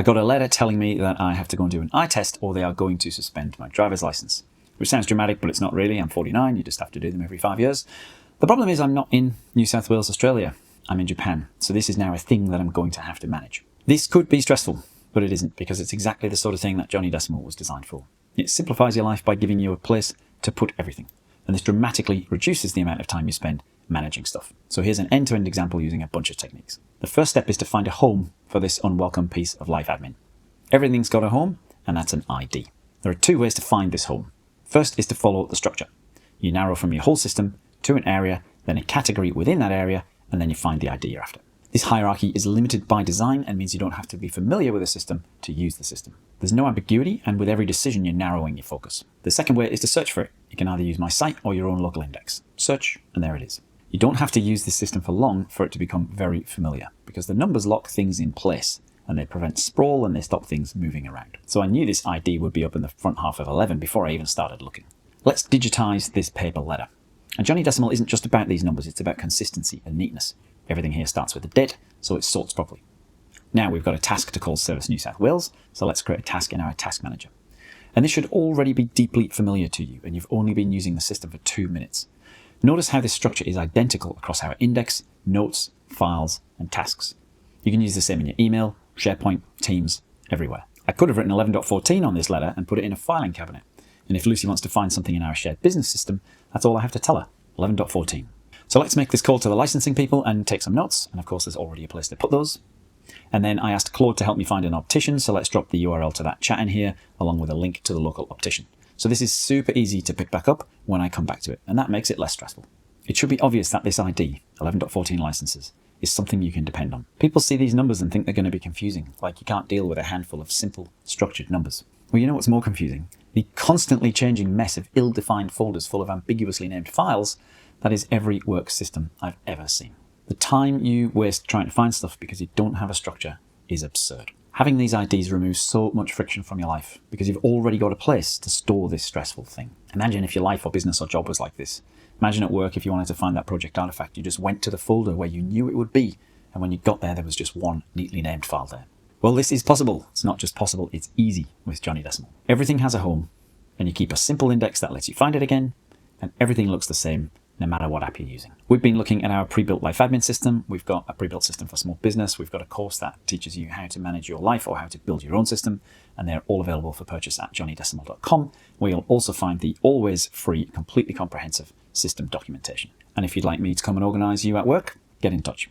I got a letter telling me that I have to go and do an eye test or they are going to suspend my driver's license. Which sounds dramatic, but it's not really. I'm 49, you just have to do them every 5 years. The problem is I'm not in New South Wales, Australia. I'm in Japan. So this is now a thing that I'm going to have to manage. This could be stressful, but it isn't, because it's exactly the sort of thing that Johnny.Decimal was designed for. It simplifies your life by giving you a place to put everything. And this dramatically reduces the amount of time you spend managing stuff. So here's an end-to-end example using a bunch of techniques. The first step is to find a home for this unwelcome piece of life admin. Everything's got a home, and that's an ID. There are two ways to find this home. First is to follow the structure. You narrow from your whole system to an area, then a category within that area, and then you find the ID you're after. This hierarchy is limited by design and means you don't have to be familiar with the system to use the system. There's no ambiguity, and with every decision you're narrowing your focus. The second way is to search for it. You can either use my site or your own local index. Search, and there it is. You don't have to use this system for long for it to become very familiar, because the numbers lock things in place, and they prevent sprawl and they stop things moving around. So I knew this ID would be up in the front half of 11 before I even started looking. Let's digitize this paper letter. And Johnny.Decimal isn't just about these numbers, it's about consistency and neatness. Everything here starts with a date, so it sorts properly. Now we've got a task to call Service New South Wales, so let's create a task in our task manager. And this should already be deeply familiar to you, and you've only been using the system for 2 minutes. Notice how this structure is identical across our index, notes, files, and tasks. You can use the same in your email, SharePoint, Teams, everywhere. I could have written 11.14 on this letter and put it in a filing cabinet. And if Lucy wants to find something in our shared business system, that's all I have to tell her, 11.14. So let's make this call to the licensing people and take some notes. And of course, there's already a place to put those. And then I asked Claude to help me find an optician. So let's drop the URL to that chat in here, along with a link to the local optician. So this is super easy to pick back up when I come back to it. And that makes it less stressful. It should be obvious that this ID, 11.14 licenses, is something you can depend on. People see these numbers and think they're going to be confusing, like you can't deal with a handful of simple, structured numbers. Well, you know what's more confusing? The constantly changing mess of ill-defined folders full of ambiguously named files that is every work system I've ever seen. The time you waste trying to find stuff because you don't have a structure is absurd. Having these IDs removes so much friction from your life because you've already got a place to store this stressful thing. Imagine if your life or business or job was like this. Imagine at work if you wanted to find that project artifact, you just went to the folder where you knew it would be, and when you got there, there was just one neatly named file there. Well, this is possible. It's not just possible, it's easy with Johnny.Decimal. Everything has a home, and you keep a simple index that lets you find it again, and everything looks the same no matter what app you're using. We've been looking at our pre-built life admin system. We've got a pre-built system for small business. We've got a course that teaches you how to manage your life or how to build your own system, and they're all available for purchase at Johnny.Decimal.com, where you'll also find the always free, completely comprehensive system documentation. And if you'd like me to come and organize you at work, get in touch.